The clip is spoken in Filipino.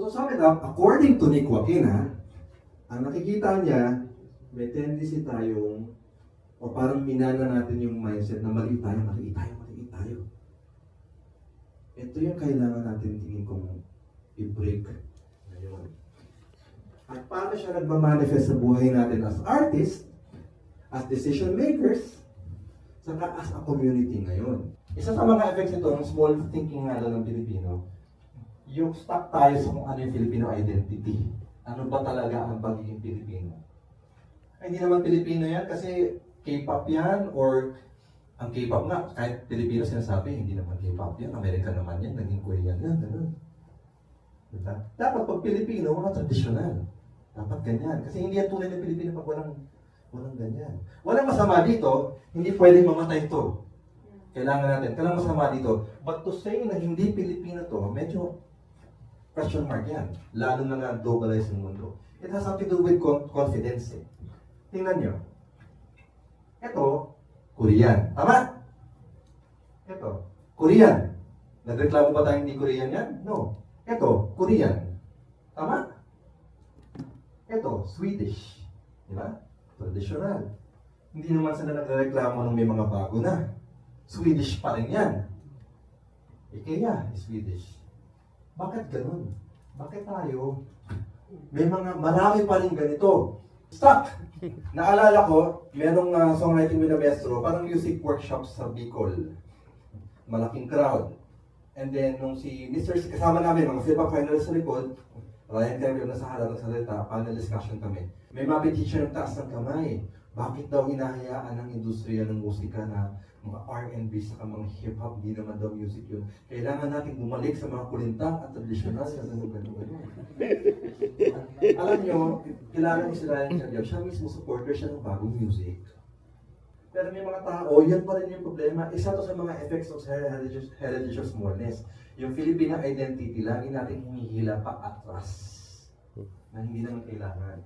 So to sum it up, according to Nick Joaquin, ang nakikita niya, may tendency tayong, o parang minana natin yung mindset na maliit tayo, maliit tayo, maliit tayo. Ito yung kailangan natin tingin kong i-break ngayon. At paano siya nagmamanifest sa buhay natin as artists, as decision makers, saka as a community ngayon. Isa sa mga effects ito, ng small thinking nga lang ng Pilipino, yung stuck tayo sa kung ano yung Filipino identity. Ano ba talaga ang pagiging Pilipino? Ay, hindi naman Pilipino yan kasi K-pop yan, or ang K-pop nga, kahit Pilipino sinasabi, hindi naman K-pop yan, American naman yan, naging Korean yan, gano'n. Diba? Dapat pag Pilipino, mga tradisyonal. Dapat ganyan. Kasi hindi yan tunay na Pilipino pag walang ganyan. Walang masama dito, hindi pwedeng mamatay ito. Kailangan natin. Kailangan masama dito. But to say na hindi Pilipino to, medyo question mark yan. Lalo na nga globalized ng mundo. It has something to do with confidence. Tingnan nyo. Ito, Korean. Tama? Ito, Korean. Nagreklamo ba tayo hindi Korean yan? No. Ito, Korean. Tama? Ito, Swedish. Diba? Traditional. Hindi naman sila nagreklamo nung may mga bago na. Swedish pa rin yan. IKEA is Swedish. Bakit ganun? Bakit tayo? Marami pa rin ganito. Stuck! Naalala ko, merong songwriting minamestro, parang music workshops sa Bicol. Malaking crowd. And then, nung si Mr. Kasama namin, mga feedback finalists sa likod, Ryan Cameron na sa harap ng salita, panel discussion kami. May mga petition ng taas ng kamay. Bakit daw hinahayaan ng industriya ng musika na mga R&B sa mga hip-hop, hindi naman daw music yun. Kailangan natin bumalik sa mga kulintang at tradisyonal sa gano'n. Alam nyo, kilala mo si Ryan Cameron, siya mismo supporter siya ng bagong music. Pero may mga tao, yan pa rin yung problema. Isa to sa mga effects of hereditary smallness. Yung Filipino identity, lagi natin hinihila pa atras na hindi naman kailangan.